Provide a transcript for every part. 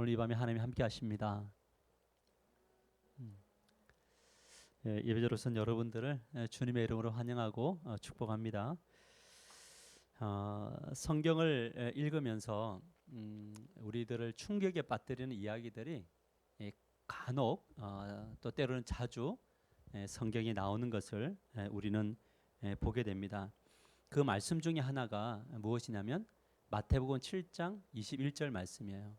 오늘 이 밤에 하나님이 함께 하십니다. 예배자로서는 여러분들을 주님의 이름으로 환영하고 축복합니다. 성경을 읽으면서 우리들을 충격에 빠뜨리는 이야기들이 간혹 또 때로는 자주 성경에 나오는 것을 우리는 보게 됩니다. 그 말씀 중에 하나가 무엇이냐면 마태복음 7장 21절 말씀이에요.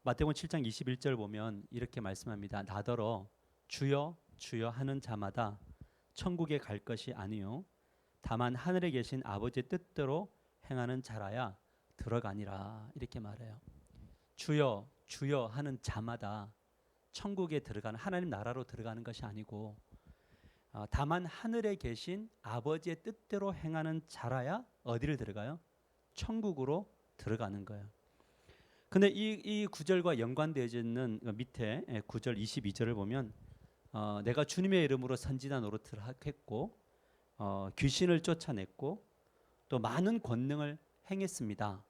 마태복음 7장 21절 보면 이렇게 말씀합니다. 나더러 주여 주여 하는 자마다 천국에 갈 것이 아니요 다만 하늘에 계신 아버지의 뜻대로 행하는 자라야 들어가니라. 이렇게 말해요. 주여 주여 하는 자마다 천국에 들어가는, 하나님 나라로 들어가는 것이 아니고 다만 하늘에 계신 아버지의 뜻대로 행하는 자라야 어디를 들어가요? 천국으로 들어가는 거예요. 근데 이 구절과 연관되어져 있는 밑에 9절 22절을 보면 내가 주님의 이름으로 선지자 노릇을 했고 귀신을 쫓아냈고 또 많은 권능을 행했습니다.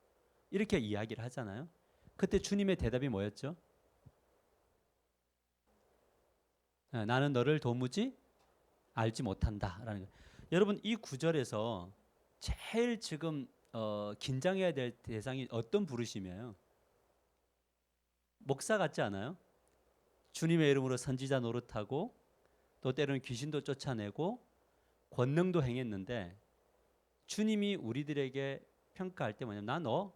이렇게 이야기를 하잖아요. 그때 주님의 대답이 뭐였죠? 나는 너를 도무지 알지 못한다라는 거예요. 여러분, 이 구절에서 제일 지금 긴장해야 될 대상이 어떤 부르심이에요? 목사 같지 않아요? 주님의 이름으로 선지자 노릇하고 또 때로는 귀신도 쫓아내고 권능도 행했는데 주님이 우리들에게 평가할 때 뭐냐면 나 너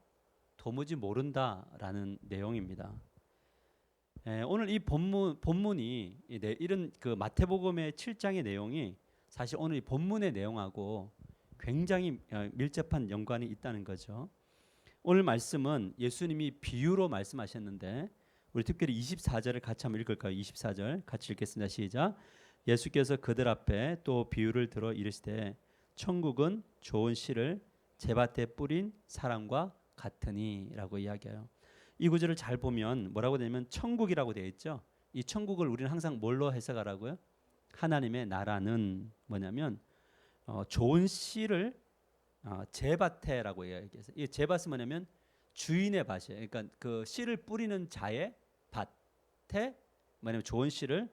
도무지 모른다라는 내용입니다. 오늘 이 본문이 이런 그 마태복음의 7장의 내용이 사실 오늘 이 본문의 내용하고 굉장히 밀접한 연관이 있다는 거죠. 오늘 말씀은 예수님이 비유로 말씀하셨는데 우리 특별히 24절을 같이 한번 읽을까요? 24절 같이 읽겠습니다. 시작. 예수께서 그들 앞에 또 비유를 들어 이르시되 천국은 좋은 씨를 제밭에 뿌린 사람과 같으니라고 이야기해요. 이 구절을 잘 보면 뭐라고 되냐면 천국이라고 되어 있죠. 이 천국을 우리는 항상 뭘로 해석하라고요? 하나님의 나라는 뭐냐면 좋은 씨를 제밭에라고 이야기해서 이 제밭은 뭐냐면 주인의 밭이에요. 그러니까 그 씨를 뿌리는 자의 밭에 뭐냐면 좋은 씨를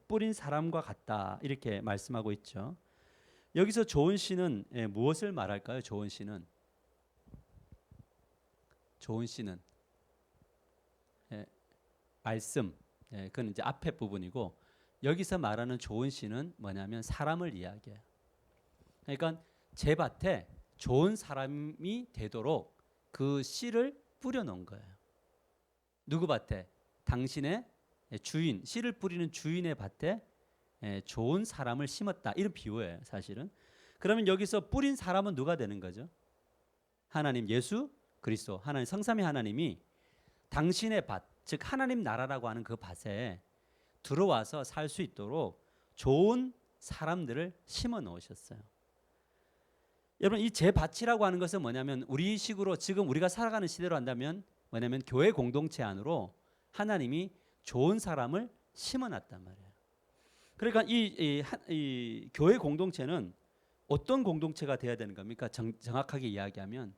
뿌린 사람과 같다 이렇게 말씀하고 있죠. 여기서 좋은 씨는 무엇을 말할까요? 좋은 씨는 말씀, 그건 이제 앞에 부분이고 여기서 말하는 좋은 씨는 뭐냐면 사람을 이야기해요. 그러니까 제 밭에 좋은 사람이 되도록 그 씨를 뿌려놓은 거예요. 누구 밭에? 당신의 주인, 씨를 뿌리는 주인의 밭에 좋은 사람을 심었다. 이런 비유예요, 사실은. 그러면 여기서 뿌린 사람은 누가 되는 거죠? 하나님, 예수 그리스도, 하나님 성삼위 하나님이 당신의 밭, 즉 하나님 나라라고 하는 그 밭에 들어와서 살 수 있도록 좋은 사람들을 심어 놓으셨어요. 여러분, 이 제 밭이라고 하는 것은 뭐냐면 우리 식으로 지금 우리가 살아가는 시대로 한다면 뭐냐면 교회 공동체 안으로 하나님이 좋은 사람을 심어놨단 말이에요. 그러니까 이 교회 공동체는 어떤 공동체가 돼야 되는 겁니까? 정확하게 이야기하면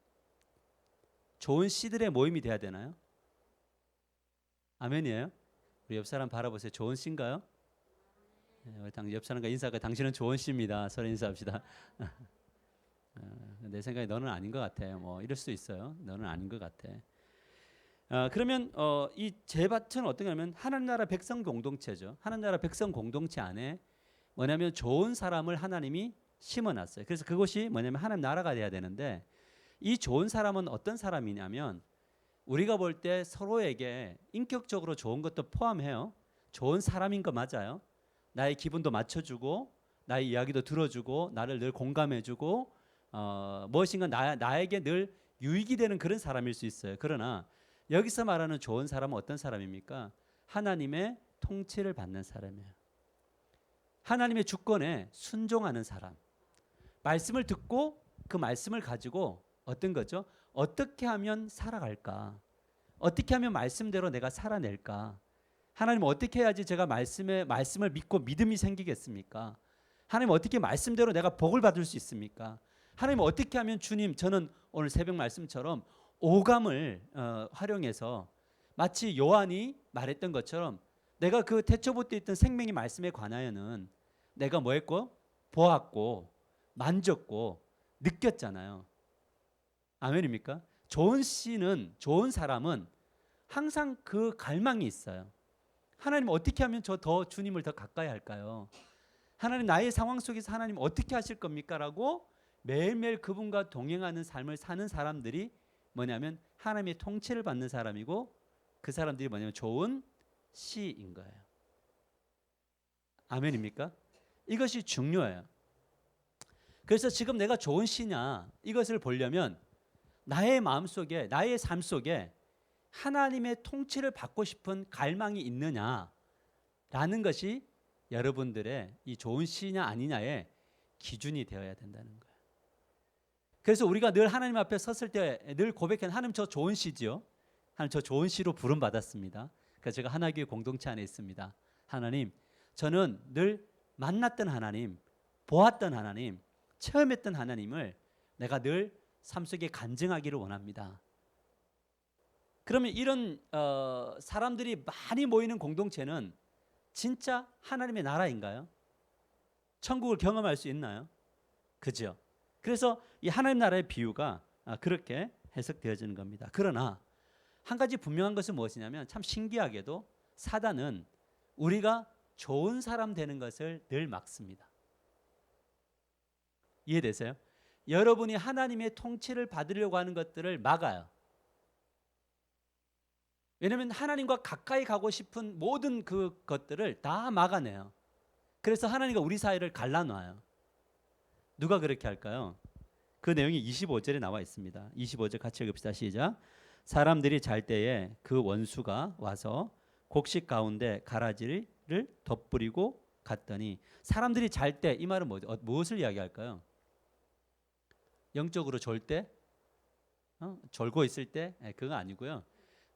좋은 씨들의 모임이 돼야 되나요? 아멘이에요? 우리 옆 사람 바라보세요. 좋은 씨인가요? 옆 사람과 인사가 당신은 좋은 씨입니다. 서로 인사합시다. 내 생각에 너는 아닌 것 같아. 뭐 이럴 수 있어요. 너는 아닌 것 같아. 그러면 이 제밭은 어떻게 하면 하나님 나라 백성 공동체죠. 하나님 나라 백성 공동체 안에 뭐냐면 좋은 사람을 하나님이 심어놨어요. 그래서 그것이 뭐냐면 하나님 나라가 돼야 되는데 이 좋은 사람은 어떤 사람이냐면 우리가 볼 때 서로에게 인격적으로 좋은 것도 포함해요. 좋은 사람인 거 맞아요. 나의 기분도 맞춰주고 나의 이야기도 들어주고 나를 늘 공감해주고 무엇인가 나에게 늘 유익이 되는 그런 사람일 수 있어요. 그러나 여기서 말하는 좋은 사람은 어떤 사람입니까? 하나님의 통치를 받는 사람이에요. 하나님의 주권에 순종하는 사람. 말씀을 듣고 그 말씀을 가지고 어떤 거죠? 어떻게 하면 살아갈까? 어떻게 하면 말씀대로 내가 살아낼까? 하나님 어떻게 해야지 제가 말씀을 믿고 믿음이 생기겠습니까? 하나님 어떻게 말씀대로 내가 복을 받을 수 있습니까? 하나님 어떻게 하면 주님 저는 오늘 새벽 말씀처럼 오감을 활용해서 마치 요한이 말했던 것처럼 내가 그 태초부터 있던 생명의 말씀에 관하여는 내가 뭐 했고? 보았고 만졌고 느꼈잖아요. 아멘입니까? 좋은 씨는, 좋은 사람은 항상 그 갈망이 있어요. 하나님 어떻게 하면 저 더 주님을 더 가까이 할까요? 하나님 나의 상황 속에서 하나님 어떻게 하실 겁니까? 라고 매일매일 그분과 동행하는 삶을 사는 사람들이 뭐냐면 하나님의 통치를 받는 사람이고, 그 사람들이 뭐냐면 좋은 씨인 거예요. 아멘입니까? 이것이 중요해요. 그래서 지금 내가 좋은 씨냐 이것을 보려면 나의 마음속에, 나의 삶 속에 하나님의 통치를 받고 싶은 갈망이 있느냐라는 것이 여러분들의 이 좋은 씨냐 아니냐의 기준이 되어야 된다는 거예요. 그래서 우리가 늘 하나님 앞에 섰을 때 늘 고백하는, 하나님 저 좋은 씨지요. 하나님 저 좋은 씨로 부름 받았습니다. 그래서 제가 하나교회 공동체 안에 있습니다. 하나님, 저는 늘 만났던 하나님, 보았던 하나님, 체험했던 하나님을 내가 늘 삶 속에 간증하기를 원합니다. 그러면 이런 사람들이 많이 모이는 공동체는 진짜 하나님의 나라인가요? 천국을 경험할 수 있나요? 그죠? 그래서 이 하나님 나라의 비유가 그렇게 해석되어지는 겁니다. 그러나 한 가지 분명한 것은 무엇이냐면, 참 신기하게도 사단은 우리가 좋은 사람 되는 것을 늘 막습니다. 이해되세요? 여러분이 하나님의 통치를 받으려고 하는 것들을 막아요. 왜냐하면 하나님과 가까이 가고 싶은 모든 그 것들을 다 막아내요. 그래서 하나님과 우리 사이를 갈라놔요. 누가 그렇게 할까요? 그 내용이 25절에 나와 있습니다. 25절 같이 읽읍시다. 시작. 사람들이 잘 때에 그 원수가 와서 곡식 가운데 가라지를 덧뿌리고 갔더니, 사람들이 잘 때 이 말은 무엇을 이야기할까요? 영적으로 졸 때? 졸고 있을 때? 그거 아니고요.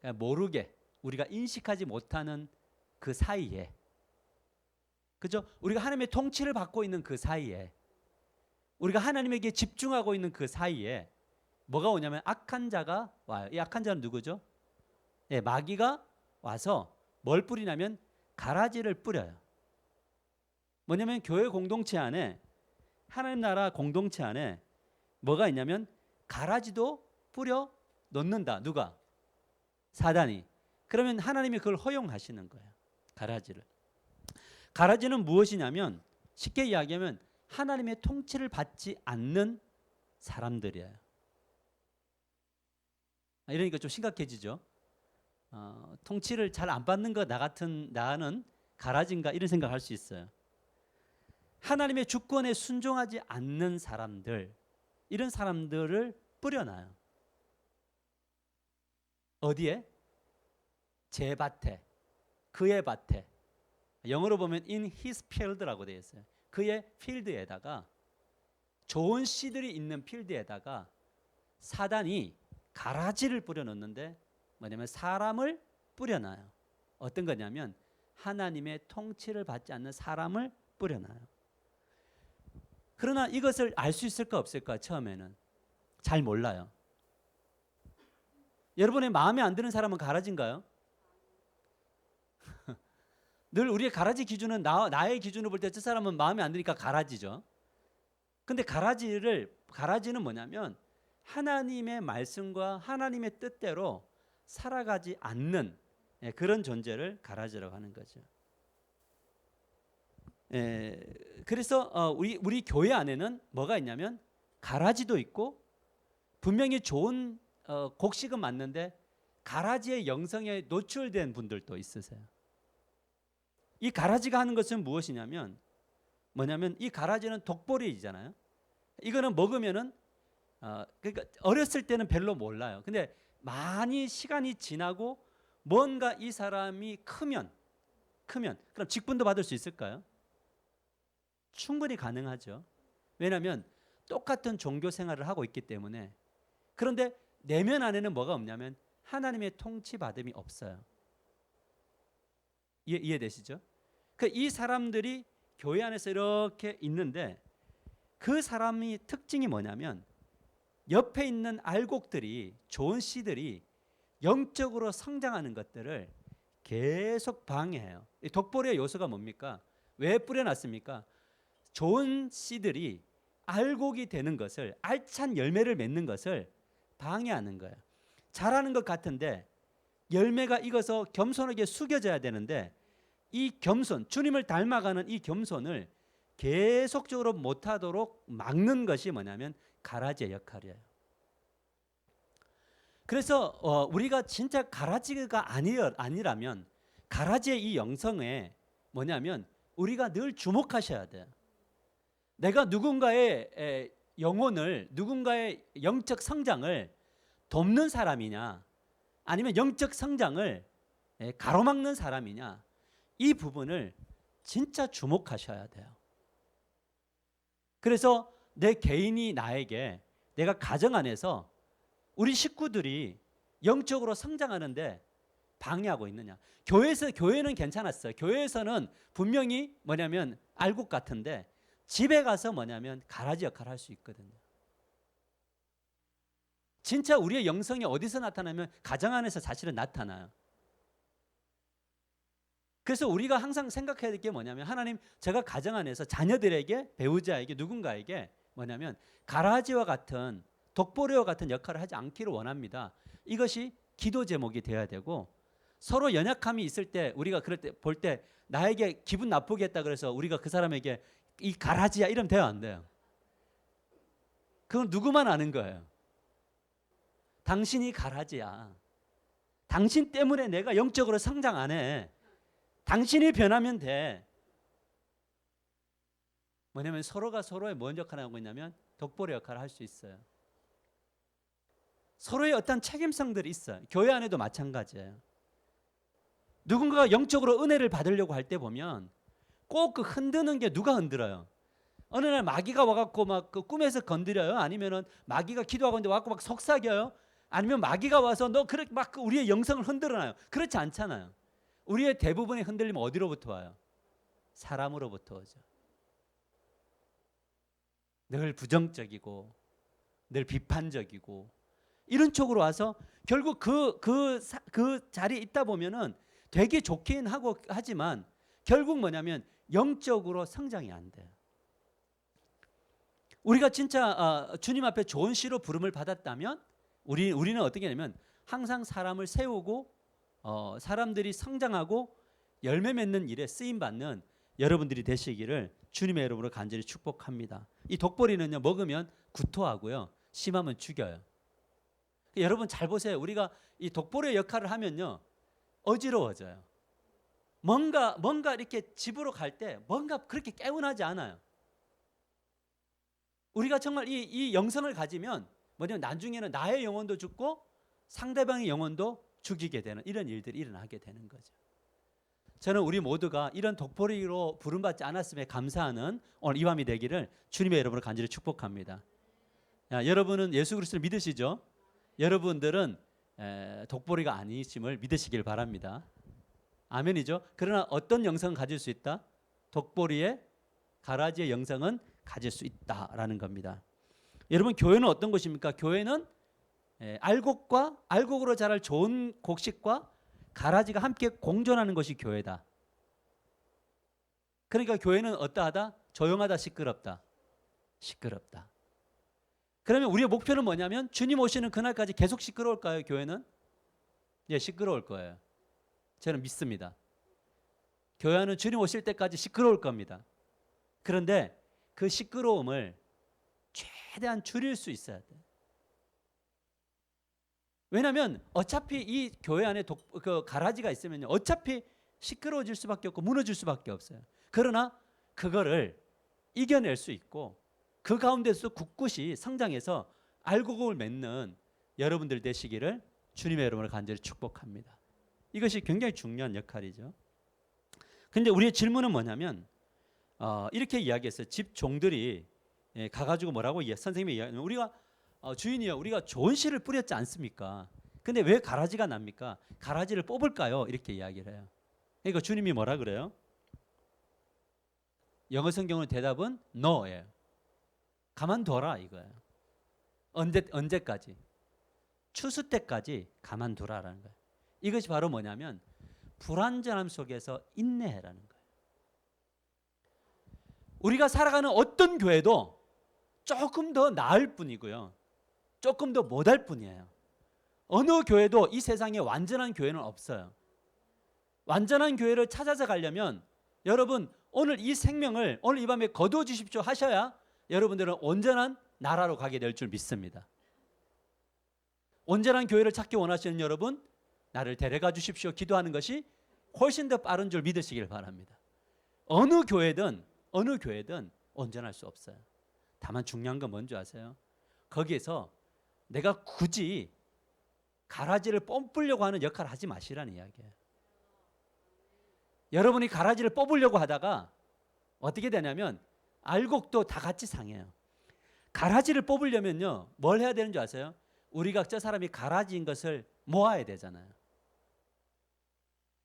그냥 모르게 우리가 인식하지 못하는 그 사이에, 그죠? 우리가 하나님의 통치를 받고 있는 그 사이에, 우리가 하나님에게 집중하고 있는 그 사이에 뭐가 오냐면 악한 자가 와요. 이 악한 자는 누구죠? 마귀가 와서 뭘 뿌리냐면 가라지를 뿌려요. 뭐냐면 교회 공동체 안에, 하나님 나라 공동체 안에 뭐가 있냐면 가라지도 뿌려 놓는다. 누가? 사단이. 그러면 하나님이 그걸 허용하시는 거예요. 가라지를. 가라지는 무엇이냐면 쉽게 이야기하면 하나님의 통치를 받지 않는 사람들이에요. 이러니까 좀 심각해지죠. 통치를 잘 안 받는 거 나는 가라지인가 이런 생각할 수 있어요. 하나님의 주권에 순종하지 않는 사람들, 이런 사람들을 뿌려놔요. 어디에? 제 밭에, 그의 밭에. 영어로 보면 in his field라고 되어 있어요. 그의 필드에다가, 좋은 씨들이 있는 필드에다가 사단이 가라지를 뿌려놓는데 뭐냐면 사람을 뿌려놔요. 어떤 거냐면 하나님의 통치를 받지 않는 사람을 뿌려놔요. 그러나 이것을 알 수 있을까 없을까? 처음에는 잘 몰라요. 여러분의 마음에 안 드는 사람은 가라지인가요? 늘 우리의 가라지 기준은 나의 기준으로 볼 때 저 사람은 마음에 안 드니까 가라지죠. 근데 가라지는 뭐냐면 하나님의 말씀과 하나님의 뜻대로 살아가지 않는 그런 존재를 가라지라고 하는 거죠. 그래서 우리 교회 안에는 뭐가 있냐면 가라지도 있고, 분명히 좋은 곡식은 맞는데 가라지의 영성에 노출된 분들도 있으세요. 이 가라지가 하는 것은 무엇이냐면 뭐냐면 이 가라지는 독보리이잖아요. 이거는 먹으면은 그러니까 어렸을 때는 별로 몰라요. 근데 많이 시간이 지나고 뭔가 이 사람이 크면 그럼 직분도 받을 수 있을까요? 충분히 가능하죠. 왜냐하면 똑같은 종교 생활을 하고 있기 때문에. 그런데 내면 안에는 뭐가 없냐면 하나님의 통치 받음이 없어요. 이해되시죠? 이 사람들이 교회 안에서 이렇게 있는데 그 사람이 특징이 뭐냐면 옆에 있는 알곡들이, 좋은 씨들이 영적으로 성장하는 것들을 계속 방해해요. 이 독보리의 요소가 뭡니까? 왜 뿌려놨습니까? 좋은 씨들이 알곡이 되는 것을, 알찬 열매를 맺는 것을 방해하는 거예요. 잘하는 것 같은데 열매가 익어서 겸손하게 숙여져야 되는데 이 겸손, 주님을 닮아가는 이 겸손을 계속적으로 못하도록 막는 것이 뭐냐면 가라지의 역할이에요. 그래서 우리가 진짜 가라지가 아니라면 가라지의 이 영성에 뭐냐면 우리가 늘 주목하셔야 돼요. 내가 누군가의 영혼을, 누군가의 영적 성장을 돕는 사람이냐 아니면 영적 성장을 가로막는 사람이냐, 이 부분을 진짜 주목하셔야 돼요. 그래서 내 개인이 나에게, 내가 가정 안에서 우리 식구들이 영적으로 성장하는데 방해하고 있느냐. 교회는 괜찮았어요. 교회에서는 분명히 뭐냐면 알곡 같은데 집에 가서 뭐냐면 가라지 역할을 할 수 있거든요. 진짜 우리의 영성이 어디서 나타나면 가정 안에서 사실은 나타나요. 그래서 우리가 항상 생각해야 될 게 뭐냐면, 하나님, 제가 가정 안에서 자녀들에게, 배우자에게, 누군가에게 뭐냐면 가라지와 같은, 독보리와 같은 역할을 하지 않기를 원합니다. 이것이 기도 제목이 되어야 되고, 서로 연약함이 있을 때 우리가 그럴 때 볼 때 나에게 기분 나쁘게 했다 그래서 우리가 그 사람에게 이 가라지야 이러면 돼요, 안 돼요? 그건 누구만 아는 거예요. 당신이 가라지야. 당신 때문에 내가 영적으로 성장 안 해. 당신이 변하면 돼. 뭐냐면 서로가 서로의 뭔 역할을 하고 있냐면 독보리 역할을 할 수 있어요. 서로의 어떤 책임성들이 있어요. 교회 안에도 마찬가지예요. 누군가가 영적으로 은혜를 받으려고 할 때 보면 꼭 그 흔드는 게, 누가 흔들어요? 어느 날 마귀가 와갖고 막 그 꿈에서 건드려요? 아니면은 마귀가 기도하고 있는데 와갖고 막 속삭여요? 아니면 마귀가 와서 너 그렇게 막 우리의 영성을 흔들어놔요? 그렇지 않잖아요. 우리의 대부분의 흔들림은 어디로부터 와요? 사람으로부터 오죠. 늘 부정적이고 늘 비판적이고 이런 쪽으로 와서 결국 그 자리에 있다 보면은 되게 좋긴 하고 하지만 결국 뭐냐면 영적으로 성장이 안 돼요. 우리가 진짜 주님 앞에 좋은 시로 부름을 받았다면 우리는 어떻게 하냐면 항상 사람을 세우고 사람들이 성장하고 열매 맺는 일에 쓰임 받는 여러분들이 되시기를 주님의 이름으로 간절히 축복합니다. 이 독보리는요, 먹으면 구토하고요, 심하면 죽여요. 여러분 잘 보세요. 우리가 이 독보리의 역할을 하면요 어지러워져요. 뭔가 이렇게 집으로 갈 때 뭔가 그렇게 개운하지 않아요. 우리가 정말 이 영성을 가지면 뭐냐면 나중에는 나의 영혼도 죽고 상대방의 영혼도 죽이게 되는 이런 일들이 일어나게 되는 거죠. 저는 우리 모두가 이런 독보리로 부름받지 않았음에 감사하는 오늘 이 밤이 되기를 주님의 이름으로 간절히 축복합니다. 여러분은 예수 그리스도를 믿으시죠? 여러분들은 독보리가 아니심을 믿으시길 바랍니다. 아멘이죠? 그러나 어떤 영성을 가질 수 있다? 독보리의 가라지의 영성은 가질 수 있다라는 겁니다. 여러분, 교회는 어떤 것입니까? 교회는 알곡으로 자랄 좋은 곡식과 가라지가 함께 공존하는 것이 교회다. 그러니까 교회는 어떠하다? 조용하다, 시끄럽다. 시끄럽다. 그러면 우리의 목표는 뭐냐면 주님 오시는 그날까지 계속 시끄러울까요? 교회는? 예, 시끄러울 거예요. 저는 믿습니다. 교회는 주님 오실 때까지 시끄러울 겁니다. 그런데 그 시끄러움을 최대한 줄일 수 있어야 돼. 왜냐하면 어차피 이 교회 안에 그 가라지가 있으면요, 어차피 시끄러워질 수밖에 없고 무너질 수밖에 없어요. 그러나 그거를 이겨낼 수 있고 그 가운데서 굳굳이 성장해서 알곡을 맺는 여러분들 되시기를 주님의 이름으로 간절히 축복합니다. 이것이 굉장히 중요한 역할이죠. 근데 우리의 질문은 뭐냐면 이렇게 이야기했어요. 집 종들이 가가지고 뭐라고 선생님이 이야기하면 우리가 주인이요, 우리가 좋은 씨를 뿌렸지 않습니까? 근데 왜 가라지가 납니까? 가라지를 뽑을까요? 이렇게 이야기를 해요. 그러니까 주님이 뭐라 그래요? 영어 성경의 대답은 no예요. 가만둬라 이거예요. 언제까지? 추수 때까지 가만두라라는 거예요. 이것이 바로 뭐냐면 불완전함 속에서 인내해라는 거예요. 우리가 살아가는 어떤 교회도 조금 더 나을 뿐이고요, 조금 더 못할 뿐이에요. 어느 교회도 이 세상에 완전한 교회는 없어요. 완전한 교회를 찾아서 가려면 여러분 오늘 이 생명을 오늘 이 밤에 거두어 주십시오 하셔야 여러분들은 온전한 나라로 가게 될 줄 믿습니다. 온전한 교회를 찾기 원하시는 여러분, 나를 데려가 주십시오 기도하는 것이 훨씬 더 빠른 줄 믿으시길 바랍니다. 어느 교회든 온전할 수 없어요. 다만 중요한 건 뭔지 아세요? 거기에서 내가 굳이 가라지를 뽑으려고 하는 역할을 하지 마시라는 이야기예요. 여러분이 가라지를 뽑으려고 하다가 어떻게 되냐면 알곡도 다 같이 상해요. 가라지를 뽑으려면요, 뭘 해야 되는 줄 아세요? 우리가 저 사람이 가라지인 것을 모아야 되잖아요.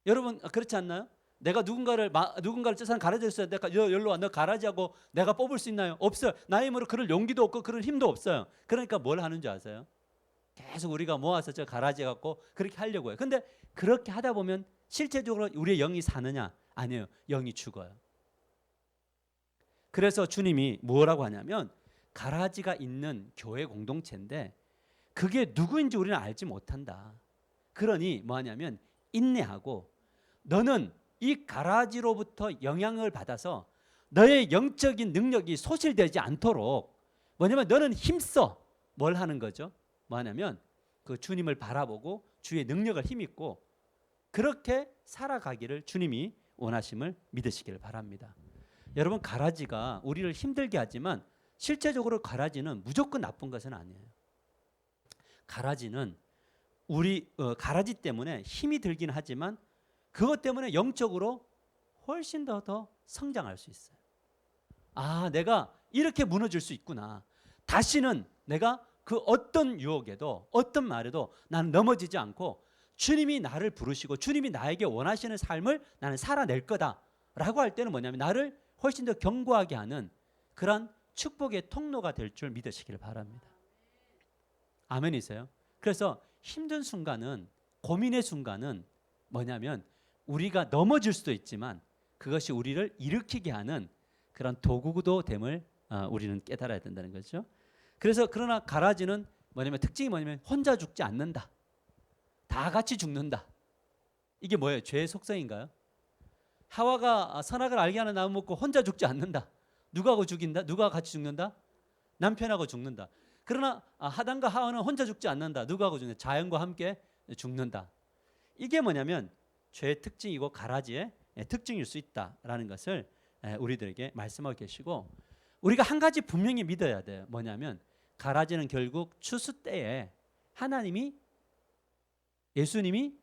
여러분 그렇지 않나요? 내가 누군가를 저 사람 가라지였어요. 내가 여기로 와, 너 가라지하고 내가 뽑을 수 있나요? 없어요. 나의 힘으로 그럴 용기도 없고 그럴 힘도 없어요. 그러니까 뭘 하는 줄 아세요? 계속 우리가 모아서 저 가라지 갖고 그렇게 하려고 해요. 근데 그렇게 하다 보면 실제적으로 우리의 영이 사느냐? 아니에요. 영이 죽어요. 그래서 주님이 뭐라고 하냐면 가라지가 있는 교회 공동체인데 그게 누구인지 우리는 알지 못한다. 그러니 뭐 하냐면 인내하고 너는 이 가라지로부터 영향을 받아서 너의 영적인 능력이 소실되지 않도록 뭐냐면 너는 힘써 뭘 하는 거죠? 뭐 하냐면 그 주님을 바라보고 주의 능력을 힘입고 그렇게 살아가기를 주님이 원하심을 믿으시길 바랍니다. 여러분 가라지가 우리를 힘들게 하지만 실제적으로 가라지는 무조건 나쁜 것은 아니에요. 가라지는 가라지 때문에 힘이 들긴 하지만 그것 때문에 영적으로 훨씬 더 성장할 수 있어요. 아, 내가 이렇게 무너질 수 있구나. 다시는 내가 그 어떤 유혹에도 어떤 말에도 나는 넘어지지 않고 주님이 나를 부르시고 주님이 나에게 원하시는 삶을 나는 살아낼 거다라고 할 때는 뭐냐면 나를 훨씬 더 견고하게 하는 그런 축복의 통로가 될 줄 믿으시길 바랍니다. 아멘이세요? 그래서 힘든 순간은, 고민의 순간은 뭐냐면 우리가 넘어질 수도 있지만 그것이 우리를 일으키게 하는 그런 도구도 됨을 우리는 깨달아야 된다는 거죠. 그래서 그러나 가라지는 뭐냐면 특징이 뭐냐면 혼자 죽지 않는다. 다 같이 죽는다. 이게 뭐예요? 죄의 속성인가요? 하와가 선악을 알게 하는 나무 먹고 혼자 죽지 않는다. 누구하고 죽인다? 누가 같이 죽는다? 남편하고 죽는다. 그러나 하단과 하와는 혼자 죽지 않는다. 누구하고 죽는다? 자연과 함께 죽는다. 이게 뭐냐면 죄의 특징이고 가라지의 특징일 수 있다라는 것을 우리들에게 말씀하고 계시고 우리가 한 가지 분명히 믿어야 돼요. 뭐냐면 가라지는 결국 추수 때에 하나님이 예수님이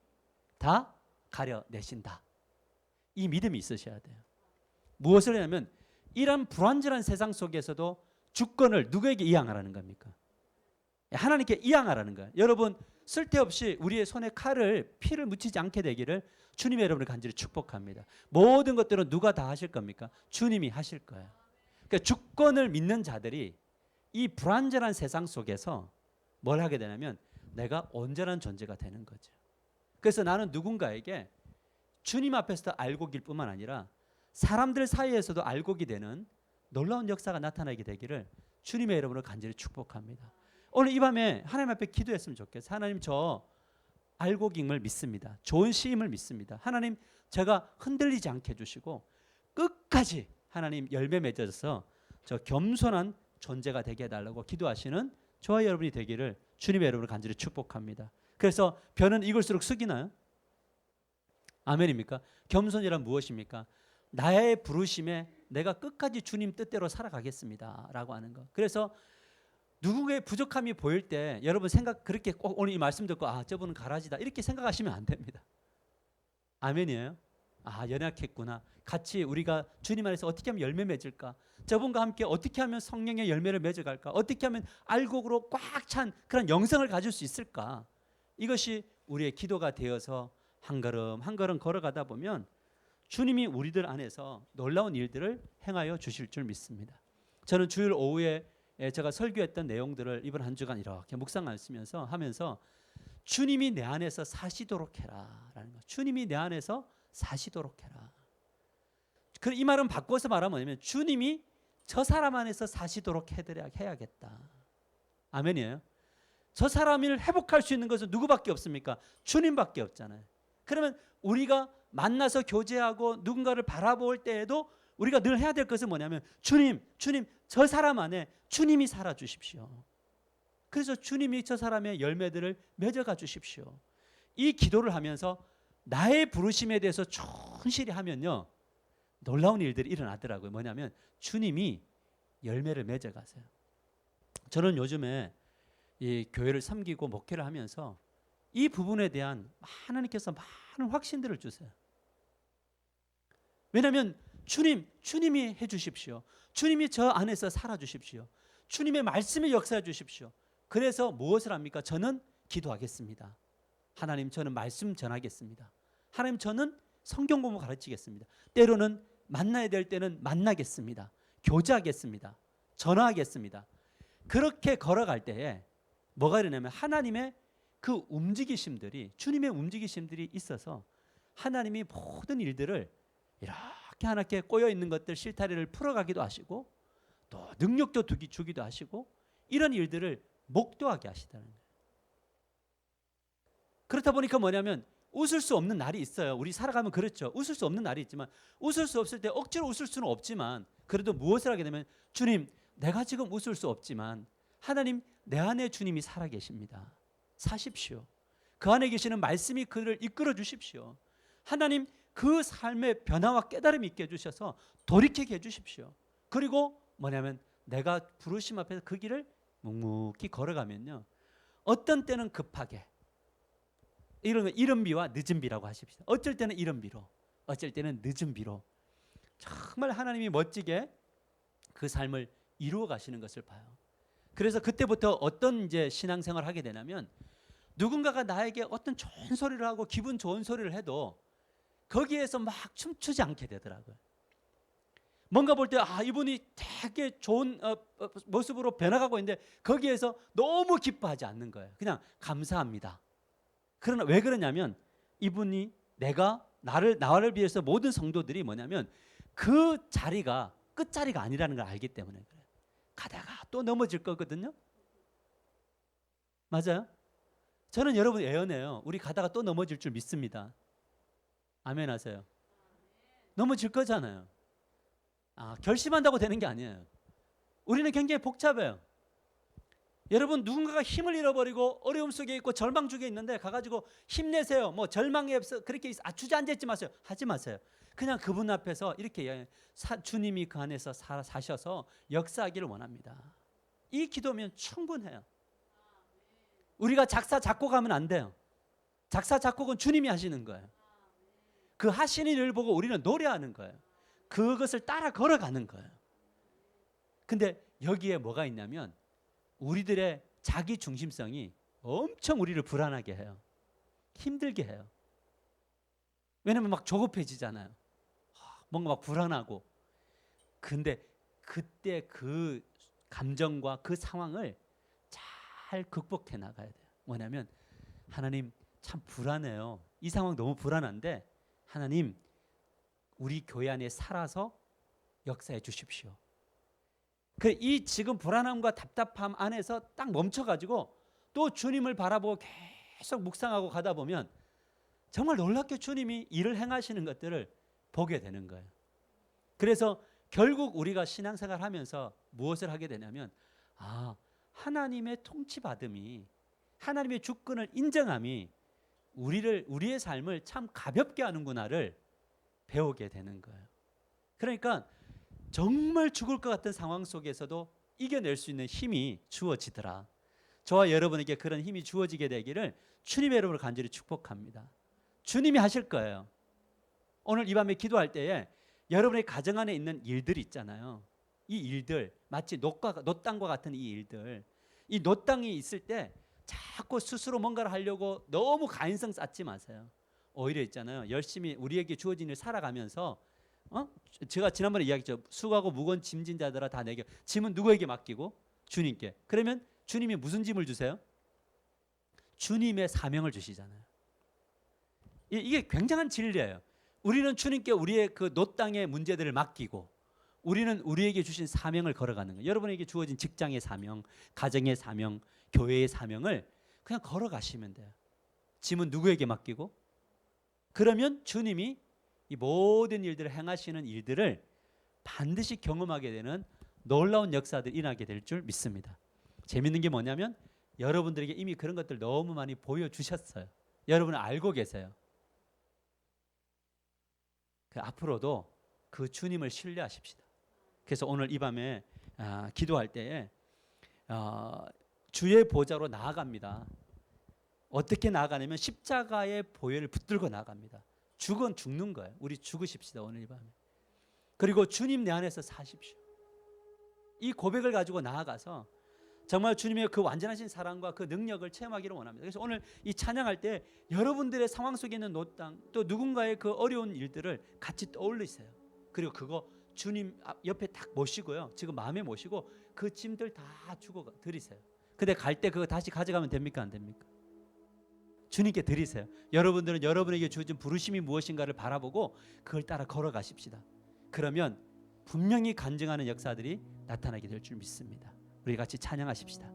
다 가려내신다. 이 믿음이 있으셔야 돼요. 무엇을 하냐면 이런 불완전한 세상 속에서도 주권을 누구에게 이양하라는 겁니까? 하나님께 이양하라는 거예요. 여러분 쓸데없이 우리의 손에 피를 묻히지 않게 되기를 주님이 여러분을 간절히 축복합니다. 모든 것들은 누가 다 하실 겁니까? 주님이 하실 거예요. 그러니까 주권을 믿는 자들이 이 불완전한 세상 속에서 뭘 하게 되냐면 내가 온전한 존재가 되는 거죠. 그래서 나는 누군가에게 주님 앞에서도 알곡일 뿐만 아니라 사람들 사이에서도 알곡이 되는 놀라운 역사가 나타나게 되기를 주님의 이름으로 간절히 축복합니다. 오늘 이 밤에 하나님 앞에 기도했으면 좋겠어요. 하나님 저 알곡임을 믿습니다. 좋은 시임을 믿습니다. 하나님 제가 흔들리지 않게 해주시고 끝까지 하나님 열매 맺어서 저 겸손한 존재가 되게 해달라고 기도하시는 저와 여러분이 되기를 주님의 이름으로 간절히 축복합니다. 그래서 벼는 익을수록 숙이나요? 아멘입니까? 겸손이란 무엇입니까? 나의 부르심에 내가 끝까지 주님 뜻대로 살아가겠습니다 라고 하는 것. 그래서 누구의 부족함이 보일 때 여러분 그렇게 꼭 오늘 이 말씀 듣고 저분은 가라지다 이렇게 생각하시면 안 됩니다. 아멘이에요? 연약했구나. 같이 우리가 주님 안에서 어떻게 하면 열매 맺을까? 저분과 함께 어떻게 하면 성령의 열매를 맺어갈까? 어떻게 하면 알곡으로 꽉 찬 그런 영성을 가질 수 있을까? 이것이 우리의 기도가 되어서 한 걸음 한 걸음 걸어가다 보면 주님이 우리들 안에서 놀라운 일들을 행하여 주실 줄 믿습니다. 저는 주일 오후에 제가 설교했던 내용들을 이번 한 주간 이렇게 묵상하면서 하면서 주님이 내 안에서 사시도록 해라라는 거. 주님이 내 안에서 사시도록 해라. 이 말은 바꿔서 말하면 뭐냐면 주님이 저 사람 안에서 사시도록 해야겠다. 아멘이에요. 저 사람을 회복할 수 있는 것은 누구밖에 없습니까? 주님밖에 없잖아요. 그러면 우리가 만나서 교제하고 누군가를 바라볼 때에도 우리가 늘 해야 될 것은 뭐냐면 주님 저 사람 안에 주님이 살아 주십시오. 그래서 주님이 저 사람의 열매들을 맺어가 주십시오. 이 기도를 하면서 나의 부르심에 대해서 충실히 하면요, 놀라운 일들이 일어나더라고요. 뭐냐면 주님이 열매를 맺어가세요. 저는 요즘에 이 교회를 섬기고 목회를 하면서 이 부분에 대한 하나님께서 많은 확신들을 주세요. 왜냐하면 주님이 해주십시오. 주님이 저 안에서 살아주십시오. 주님의 말씀이 역사해 주십시오. 그래서 무엇을 합니까? 저는 기도하겠습니다. 하나님, 저는 말씀 전하겠습니다. 하나님, 저는 성경 공부 가르치겠습니다. 때로는 만나야 될 때는 만나겠습니다. 교제하겠습니다. 전화하겠습니다. 그렇게 걸어갈 때에 뭐가 일어나면 하나님의 그 움직이심들이, 주님의 움직이심들이 있어서 하나님이 모든 일들을 이렇게 하나씩 꼬여 있는 것들 실타래를 풀어가기도 하시고 또 능력도 주기도 하시고 이런 일들을 목도하게 하시다는 거예요. 그렇다 보니까 뭐냐면 웃을 수 없는 날이 있어요. 우리 살아가면 그렇죠. 웃을 수 없는 날이 있지만 웃을 수 없을 때 억지로 웃을 수는 없지만 그래도 무엇을 하게 되면 주님, 내가 지금 웃을 수 없지만 하나님, 내 안에 주님이 살아 계십니다. 사십시오. 그 안에 계시는 말씀이 그를 이끌어 주십시오. 하나님, 그 삶의 변화와 깨달음이 있게 해주셔서 돌이키게 해주십시오. 그리고 뭐냐면 내가 부르심 앞에서 그 길을 묵묵히 걸어가면요, 어떤 때는 급하게, 이른 비와 늦은 비라고 하십시오. 어쩔 때는 이른 비로, 어쩔 때는 늦은 비로 정말 하나님이 멋지게 그 삶을 이루어 가시는 것을 봐요. 그래서 그때부터 어떤 이제 신앙생활을 하게 되냐면 누군가가 나에게 어떤 좋은 소리를 하고 기분 좋은 소리를 해도 거기에서 막 춤추지 않게 되더라고요. 뭔가 볼 때 이분이 되게 좋은 모습으로 변화가고 있는데 거기에서 너무 기뻐하지 않는 거예요. 그냥 감사합니다. 그러나 왜 그러냐면 이분이 나를 위해서 모든 성도들이 뭐냐면 그 자리가 끝자리가 아니라는 걸 알기 때문에 그래요. 가다가 또 넘어질 거거든요. 맞아요? 저는 여러분 애연해요. 우리 가다가 또 넘어질 줄 믿습니다. 아멘 하세요. 넘어질 거잖아요. 결심한다고 되는 게 아니에요. 우리는 굉장히 복잡해요. 여러분, 누군가가 힘을 잃어버리고 어려움 속에 있고 절망 중에 있는데 가가지고 힘내세요. 뭐 절망에 없어 그렇게 주저앉지 마세요. 하지 마세요. 그냥 그분 앞에서 이렇게 주님이 그 안에서 사셔서 역사하기를 원합니다. 이 기도면 충분해요. 우리가 작사 작곡하면 안 돼요. 작사 작곡은 주님이 하시는 거예요. 그 하시는 일을 보고 우리는 노래하는 거예요. 그것을 따라 걸어가는 거예요. 근데 여기에 뭐가 있냐면 우리들의 자기 중심성이 엄청 우리를 불안하게 해요. 힘들게 해요. 왜냐면 막 조급해지잖아요. 뭔가 막 불안하고. 근데 그때 그 감정과 그 상황을 잘 극복해 나가야 돼요. 뭐냐면 하나님, 참 불안해요. 이 상황 너무 불안한데 하나님, 우리 교회 안에 살아서 역사해 주십시오. 이 지금 불안함과 답답함 안에서 딱 멈춰가지고 또 주님을 바라보고 계속 묵상하고 가다 보면 정말 놀랍게 주님이 일을 행하시는 것들을 보게 되는 거예요. 그래서 결국 우리가 신앙생활 하면서 무엇을 하게 되냐면 하나님의 통치받음이, 하나님의 주권을 인정함이 우리의 삶을 참 가볍게 하는구나를 배우게 되는 거예요. 그러니까 정말 죽을 것 같은 상황 속에서도 이겨낼 수 있는 힘이 주어지더라. 저와 여러분에게 그런 힘이 주어지게 되기를 주님의 이름으로 간절히 축복합니다. 주님이 하실 거예요. 오늘 이 밤에 기도할 때에 여러분의 가정 안에 있는 일들이 있잖아요. 이 일들, 마치 놋땅과 같은 이 일들, 이 놋땅이 있을 때 자꾸 스스로 뭔가를 하려고 너무 가인성 쌓지 마세요. 오히려 있잖아요, 열심히 우리에게 주어진 일 살아가면서 제가 지난번에 이야기했죠. 수고하고 무거운 짐진 자들아 다 내게. 짐은 누구에게 맡기고? 주님께. 그러면 주님이 무슨 짐을 주세요? 주님의 사명을 주시잖아요. 이게 굉장한 진리예요. 우리는 주님께 우리의 그 노땅의 문제들을 맡기고 우리는 우리에게 주신 사명을 걸어가는 거예요. 여러분에게 주어진 직장의 사명, 가정의 사명, 교회의 사명을 그냥 걸어가시면 돼요. 짐은 누구에게 맡기고? 그러면 주님이 이 모든 일들을 행하시는 일들을 반드시 경험하게 되는 놀라운 역사들이 일어나게 될 줄 믿습니다. 재밌는 게 뭐냐면 여러분들에게 이미 그런 것들 너무 많이 보여주셨어요. 여러분은 알고 계세요. 앞으로도 그 주님을 신뢰하십시다. 그래서 오늘 이 밤에 기도할 때에 주의 보좌로 나아갑니다. 어떻게 나아가냐면 십자가의 보혈을 붙들고 나아갑니다. 죽는 거예요. 우리 죽으십시다 오늘 이 밤에. 그리고 주님 내 안에서 사십시오. 이 고백을 가지고 나아가서 정말 주님의 그 완전하신 사랑과 그 능력을 체험하기를 원합니다. 그래서 오늘 이 찬양할 때 여러분들의 상황 속에 있는 노땅 또 누군가의 그 어려운 일들을 같이 떠올리세요. 그리고 그거 주님 옆에 딱 모시고요. 지금 마음에 모시고 그 짐들 다 주고 드리세요. 근데 갈 때 그거 다시 가져가면 됩니까? 안 됩니까? 주님께 드리세요. 여러분들은 여러분에게 주어진 부르심이 무엇인가를 바라보고 그걸 따라 걸어가십시다. 그러면 분명히 간증하는 역사들이 나타나게 될 줄 믿습니다. 우리 같이 찬양하십시다.